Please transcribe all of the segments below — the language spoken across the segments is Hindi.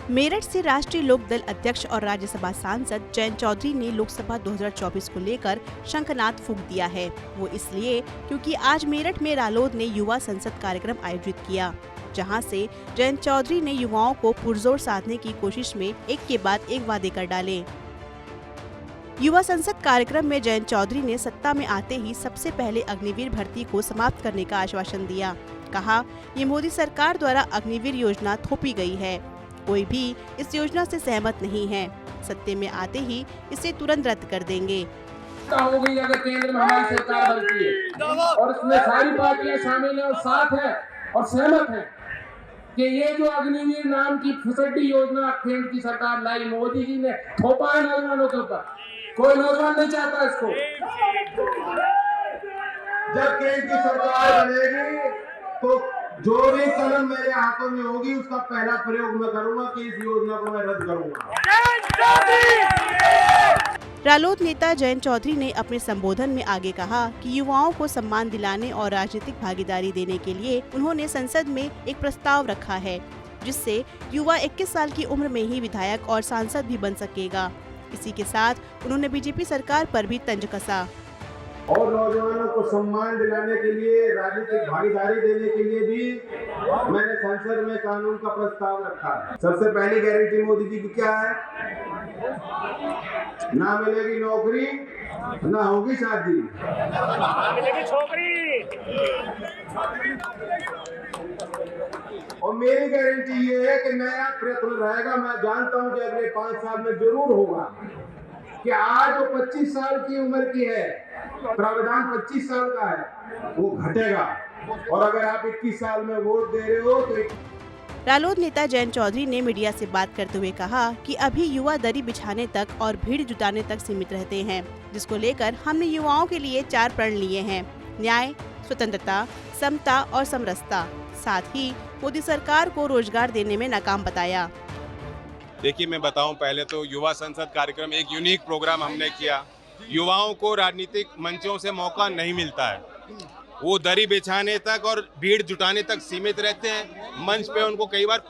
मेरठ से राष्ट्रीय लोकदल अध्यक्ष और राज्यसभा सांसद जयंत चौधरी ने लोकसभा 2024 को लेकर शंखनाद फूंक दिया है। वो इसलिए क्योंकि आज मेरठ में रालोद ने युवा संसद कार्यक्रम आयोजित किया, जहां से जयंत चौधरी ने युवाओं को पुरजोर साधने की कोशिश में एक के बाद एक वादे कर डाले। युवा संसद कार्यक्रम में जयंत चौधरी ने सत्ता में आते ही सबसे पहले अग्निवीर भर्ती को समाप्त करने का आश्वासन दिया। कहा, ये मोदी सरकार द्वारा अग्निवीर योजना थोपी गई है, कोई भी इस योजना से सहमत नहीं है। सत्ते में आते ही इसे तुरंत रद्द कर देंगे। हो गई अगर केंद्र में हमारी सरकार बनती है और इसमें सारी पार्टियां शामिल हैं और साथ हैं और सहमत हैं कि ये जो अग्निवीर नाम की फुसड्डी योजना केंद्र की सरकार लाई, मोदी जी ने थोपा है नौजवानों के ऊपर। कोई नौजवान नहीं चाहता इसको। जब केंद्र की सरकार बनेगी तो जो भी कलम मेरे हाथों में होगी उसका पहला प्रयोग मैं करूंगा कि इस योजना को मैं रद्द करूंगा। रालोद नेता जयंत चौधरी ने अपने संबोधन में आगे कहा कि युवाओं को सम्मान दिलाने और राजनीतिक भागीदारी देने के लिए उन्होंने संसद में एक प्रस्ताव रखा है, जिससे युवा 21 साल की उम्र में ही विधायक और सांसद भी बन सकेगा। इसी के साथ उन्होंने बीजेपी सरकार पर भी तंज कसा और नौजवानों को सम्मान दिलाने के लिए, राजनीतिक भागीदारी देने के लिए भी मैंने संसद में कानून का प्रस्ताव रखा है। सबसे पहली गारंटी मोदी जी की क्या है? ना मिलेगी नौकरी, ना होगी शादी, ना मिलेगी छोकरी। और मेरी गारंटी ये है कि नया प्रयत्न रहेगा। मैं जानता हूं कि अगले 5 साल में जरूर होगा कि आज जो 25 साल की उम्र की है, प्रावधान 25 साल का है, वो घटेगा। और अगर आप 21 साल में वोट दे रहे हो तो रालोद नेता जयंत चौधरी ने मीडिया से बात करते हुए कहा कि अभी युवा दरी बिछाने तक और भीड़ जुटाने तक सीमित रहते हैं, जिसको लेकर हमने युवाओं के लिए 4 प्रण लिए हैं: न्याय, स्वतंत्रता, समता और समरसता। साथ ही मोदी सरकार को रोजगार देने में नाकाम बताया। देखिए, मैं बताऊं, पहले तो युवा संसद कार्यक्रम एक यूनिक प्रोग्राम हमने किया। युवाओं को राजनीतिक मंचों से मौका नहीं मिलता है, वो दरी बिछाने तक और भीड़ जुटाने तक सीमित रहते हैं। मंच पे उनको कई बार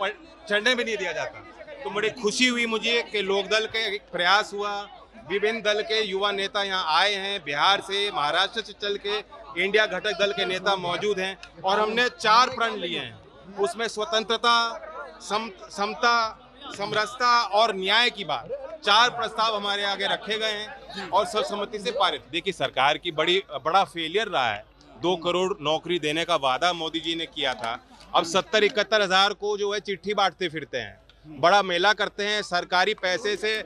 चढ़ने भी नहीं दिया जाता। तो बड़ी खुशी हुई मुझे कि लोकदल का एक प्रयास हुआ, विभिन्न दल के युवा नेता यहाँ आए हैं, बिहार से, महाराष्ट्र से चल के इंडिया घटक दल के नेता मौजूद हैं और हमने 4 प्रण लिए हैं। उसमें स्वतंत्रता, समता, समरसता और न्याय की बात, 4 प्रस्ताव हमारे आगे रखे गए हैं और सर्वसम्मति से पारित। देखिए, सरकार की बड़ा फेलियर रहा है। 2 करोड़ नौकरी देने का वादा मोदी जी ने किया था, अब 70-71 हजार को जो है चिट्ठी बांटते फिरते हैं, बड़ा मेला करते हैं, सरकारी पैसे से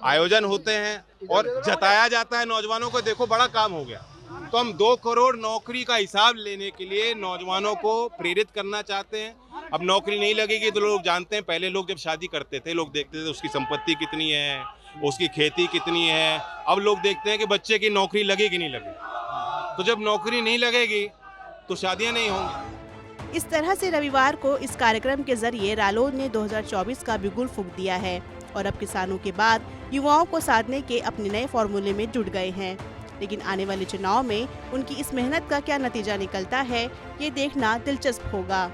आयोजन होते हैं और जताया जाता है नौजवानों को देखो बड़ा काम हो गया। तो हम 2 करोड़ नौकरी का हिसाब लेने के लिए नौजवानों को प्रेरित करना चाहते हैं। अब नौकरी नहीं लगेगी तो लोग जानते हैं, पहले लोग जब शादी करते थे लोग देखते थे उसकी संपत्ति कितनी है, उसकी खेती कितनी है। अब लोग देखते हैं कि बच्चे की नौकरी लगेगी नहीं लगेगी। तो जब नौकरी नहीं लगेगी तो शादियां नहीं होंगी। इस तरह से रविवार को इस कार्यक्रम के जरिए रालोद ने 2024 का बिगुल फूंक दिया है और अब किसानों के बाद युवाओं को साधने के अपने नए फॉर्मूले में जुट गए हैं। लेकिन आने वाले चुनाव में उनकी इस मेहनत का क्या नतीजा निकलता है, ये देखना दिलचस्प होगा।